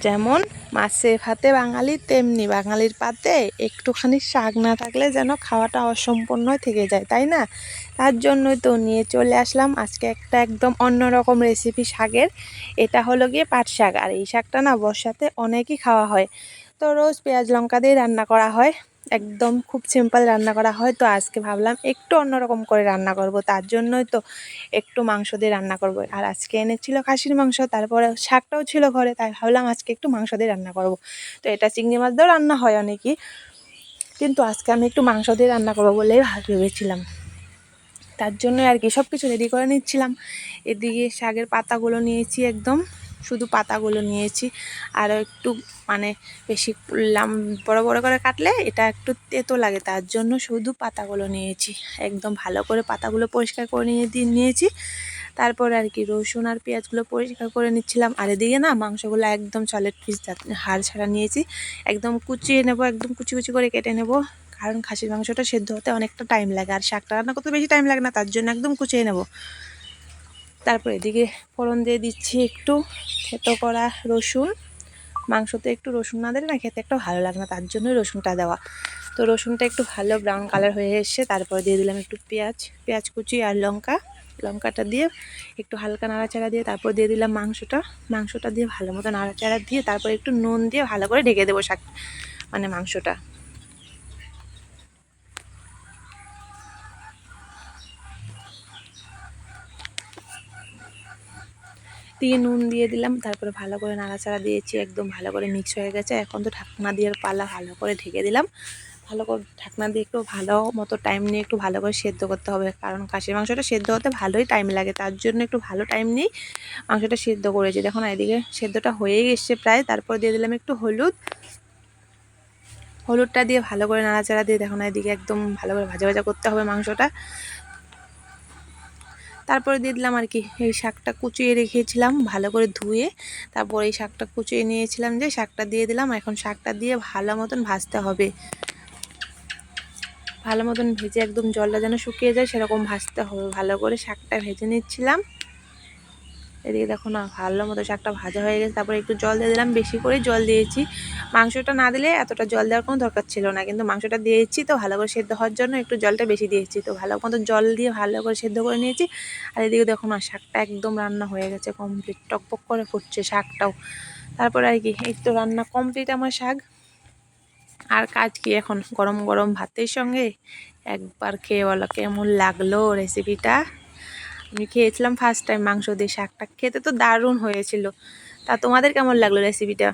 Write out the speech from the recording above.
যেমন মাছে ভাতে বাঙালি, তেমনি বাঙালির পাতে একটুখানি শাক না থাকলে যেন খাওয়াটা অসম্পূর্ণই থেকে যায়, তাই না? তার জন্যই তো নিয়ে চলে আসলাম আজকে একটা একদম অন্যরকম রেসিপি শাকের। এটা হলো গিয়ে পাট শাক। আর এই শাকটা না বর্ষাতে অনেকই খাওয়া হয়। তো রোজ পেঁয়াজ লঙ্কা দিয়ে রান্না করা হয়, একদম খুব সিম্পল রান্না করা হয়। তো আজকে ভাবলাম একটু অন্যরকম করে রান্না করব, তার জন্যই তো একটু মাংস দিয়ে রান্না করব। আর আজকে এনেছিল খাসির মাংস, তারপরে শাকটাও ছিল ঘরে, তাই ভাবলাম আজকে একটু মাংস দিয়ে রান্না করব। তো এটা চিংড়ি মাছ দিয়েও রান্না হয় অনেকই, কিন্তু আজকে আমি একটু মাংস দিয়ে রান্না করবো বলেই ভেবেছিলাম। তার জন্য আর কি সব কিছু রেডি করে নিচ্ছিলাম। এদিকে শাকের পাতাগুলো নিয়েছি, একদম শুধু পাতাগুলো নিয়েছি। আরও একটু মানে বেশি বড় বড় করে কাটলে এটা একটু তেতো লাগে, তার জন্য শুধু পাতাগুলো নিয়েছি। একদম ভালো করে পাতাগুলো পরিষ্কার করে নিয়েছি। তারপর আর কি রসুন আর পেঁয়াজগুলো পরিষ্কার করে নিচ্ছিলাম। আর এদিকে না মাংসগুলো একদম সলিড পিস হাড় ছাড়া নিয়েছি, একদম কুচিয়ে নেব, একদম কুচি কুচি করে কেটে নেব। কারণ খাসির মাংসটা সেদ্ধ হতে অনেকটা টাইম লাগে, আর শাকটা রান্না করতে বেশি টাইম লাগে না, তার জন্য একদম কুচিয়ে নেব। তারপর এদিকে ফোড়ন দিয়ে দিচ্ছি একটু থেতো করা রসুন। মাংসতে একটু রসুন না দিলে না খেতে একটু ভালো লাগে না, তার জন্যই রসুনটা দেওয়া। তো রসুনটা একটু ভালো ব্রাউন কালার হয়ে এসে তারপর দিয়ে দিলাম একটু পেঁয়াজ কুচি আর লঙ্কাটা দিয়ে একটু হালকা নাড়াচাড়া দিয়ে তারপর দিয়ে দিলাম মাংসটা দিয়ে ভালো মতো নাড়াচাড়া দিয়ে তারপর একটু নুন দিয়ে ভালো করে ঢেকে দেবো শাক মাংসটা। দিয়ে নুন দিয়ে দিলাম, তারপরে ভালো করে নাড়াচাড়া দিয়েছি, একদম ভালো করে মিক্স হয়ে গেছে। এখন তো ঢাকনা দিয়ে পালা, ভালো করে ঢেকে দিলাম। ভালো করে ঢাকনা দিয়ে একটু ভালো মতো টাইম নিয়ে একটু ভালো করে সেদ্ধ করতে হবে, কারণ খাসির মাংসটা সেদ্ধ হতে ভালোই টাইম লাগে, তার জন্য একটু ভালো টাইম নিয়ে মাংসটা সেদ্ধ করেছি। দেখুন এদিকে সেদ্ধটা হয়েই এসছে প্রায়। তারপর দিয়ে দিলাম একটু হলুদটা দিয়ে ভালো করে নাড়াচাড়া দিয়ে দেখুন এদিকে একদম ভালো করে ভাজা ভাজা করতে হবে মাংসটা। তারপরে দিয়ে দিলাম আর কি এই শাকটা কুচিয়ে রেখেছিলাম ভালো করে ধুয়ে, তারপর এই শাকটা কুচিয়ে নিয়েছিলাম যে শাকটা দিয়ে দিলাম। এখন শাকটা দিয়ে ভালো মতন ভাজতে হবে, ভালো মতন ভেজে একদম জলটা যেন শুকিয়ে যায় সেরকম ভাজতে হবে। ভালো করে শাকটা ভেজে নিচ্ছিলাম। এদিকে দেখো না ভালো মতো শাকটা ভাজা হয়ে গেছে। তারপরে একটু জল দিয়ে দিলাম, বেশি করে জল দিয়েছি। মাংসটা না দিলে এতটা জল দেওয়ার কোনো দরকার ছিল না, কিন্তু মাংসটা দিয়েছি তো ভালো করে সেদ্ধ হওয়ার জন্য একটু জলটা বেশি দিয়েছি। তো ভালো মতো জল দিয়ে ভালো করে সেদ্ধ করে নিয়েছি। আর এদিকে দেখো না শাকটা একদম রান্না হয়ে গেছে কমপ্লিট, টকবক করে ফুটছে শাকটাও। তারপরে আর কি এই তো রান্না কমপ্লিট আমার শাক। আর কাজ কি এখন গরম গরম ভাতের সঙ্গে একবার খেয়ে বলো কেমন লাগলো রেসিপিটা। আমি খেয়েছিলাম ফার্স্ট টাইম মাংস দিয়ে শাকটা, খেতে তো দারুণ হয়েছিল। তা তোমাদের কেমন লাগলো রেসিপিটা?